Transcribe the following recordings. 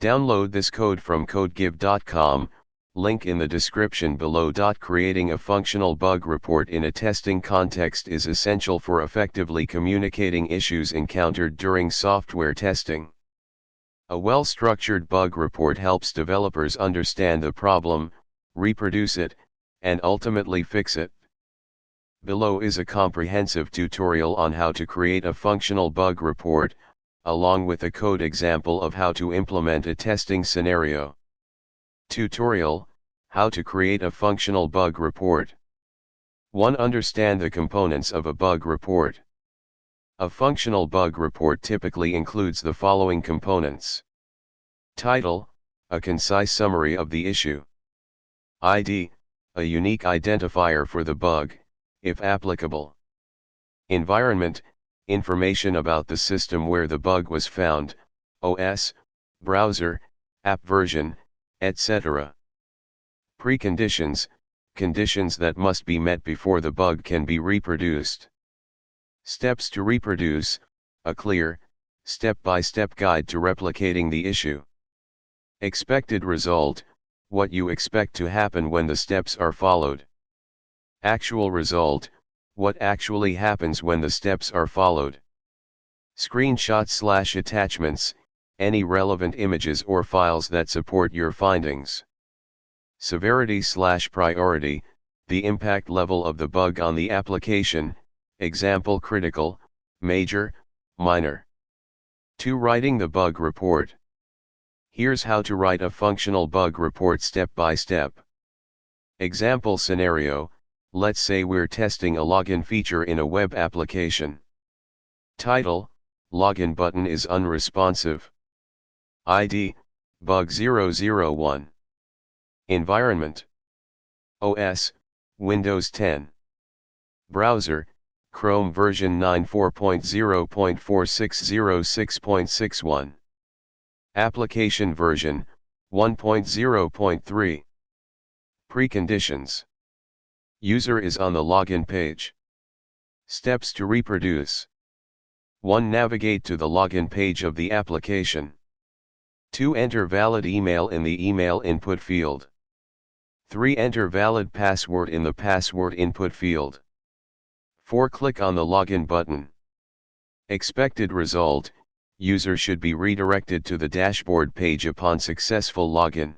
Download this code from codegive.com, link in the description below. Creating a functional bug report in a testing context is essential for effectively communicating issues encountered during software testing. A well-structured bug report helps developers understand the problem, reproduce it, and ultimately fix it. Below is a comprehensive tutorial on how to create a functional bug report, along with a code example of how to implement a testing scenario. Tutorial: How to create a functional bug report. 1. Understand the components of a bug report. A functional bug report typically includes the following components: title, a concise summary of the issue; ID, a unique identifier for the bug, if applicable; environment, information about the system where the bug was found, OS, browser, app version, etc. Preconditions, conditions that must be met before the bug can be reproduced. Steps to reproduce, a clear, step-by-step guide to replicating the issue. Expected result, what you expect to happen when the steps are followed. Actual result, what actually happens when the steps are followed. Screenshots/attachments, any relevant images or files that support your findings. Severity/priority, the impact level of the bug on the application, example critical, major, minor. 2. Writing the bug report. Here's how to write a functional bug report step by step. Example scenario: let's say we're testing a login feature in a web application. Title: Login button is unresponsive. ID: Bug 001. Environment: OS, Windows 10. Browser: Chrome version 94.0.4606.61. Application version 1.0.3. Preconditions: user is on the login page. Steps to reproduce: 1. Navigate to the login page of the application. 2. Enter valid email in the email input field. 3. Enter valid password in the password input field. 4. Click on the login button. Expected result: user should be redirected to the dashboard page upon successful login.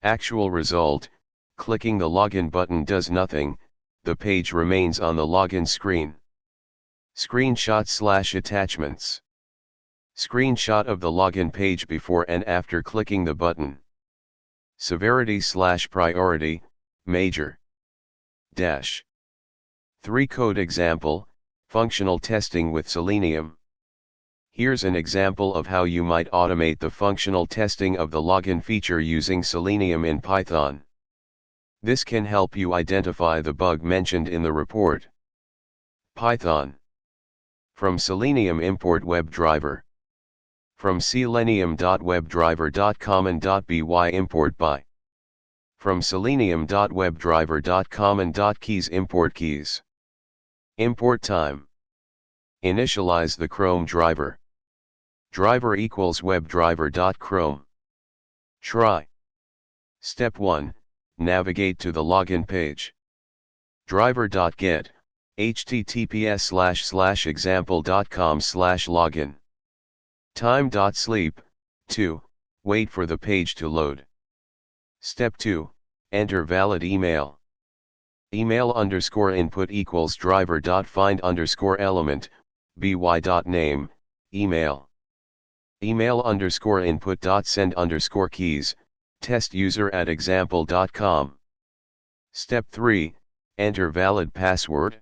Actual result: clicking the login button does nothing, the page remains on the login screen. Screenshots/attachments. Screenshot of the login page before and after clicking the button. Severity/priority, major. 3. Code example, functional testing with Selenium. Here's an example of how you might automate the functional testing of the login feature using Selenium in Python. This can help you identify the bug mentioned in the report. Python. From Selenium import WebDriver. From selenium.webdriver.common.by import by. From selenium.webdriver.common.keys import keys. Import time. Initialize the Chrome driver. Driver equals webdriver.chrome. Try. Step 1, navigate to the login page. Driver.get, https://example.com/login. Time.sleep, 2, wait for the page to load. Step 2, enter valid email. Email_input equals driver.find_element, by.name, email. Email_input.send_keys, test user at example.com. Step 3, enter valid password.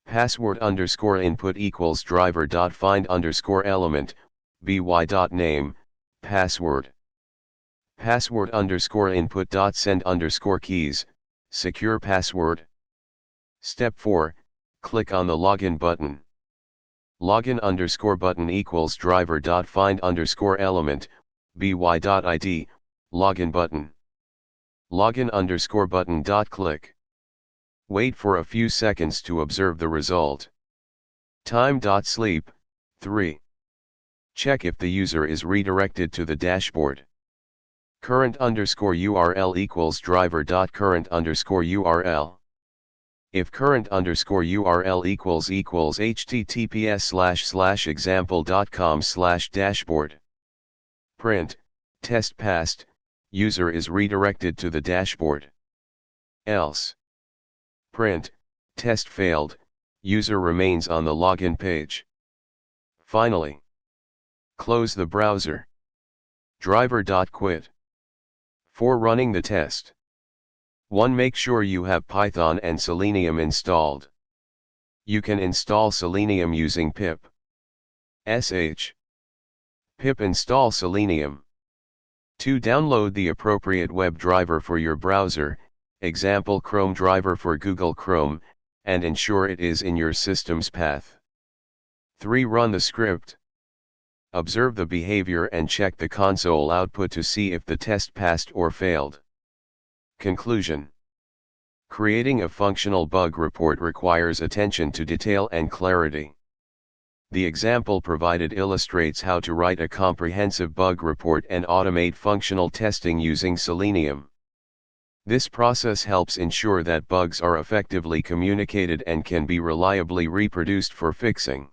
Password_input equals driver.find_element, by.name, password. Password_input.send_keys, secure password. Step 4, click on the login button. Login_button equals driver.find_element, by.id, login button. Login_button.click. Wait for a few seconds to observe the result. Time.sleep, 3. Check if the user is redirected to the dashboard. Current_URL equals driver.current_URL. If current_URL equals https://example.com/dashboard. Print, test passed, user is redirected to the dashboard. Else. Print, test failed, user remains on the login page. Finally, close the browser. Driver.quit. For running the test. 1. Make sure you have Python and Selenium installed. You can install Selenium using pip install Selenium. 2. Download the appropriate web driver for your browser, example Chrome driver for Google Chrome, and ensure it is in your system's path. 3. Run the script. Observe the behavior and check the console output to see if the test passed or failed. Conclusion. Creating a functional bug report requires attention to detail and clarity. The example provided illustrates how to write a comprehensive bug report and automate functional testing using Selenium. This process helps ensure that bugs are effectively communicated and can be reliably reproduced for fixing.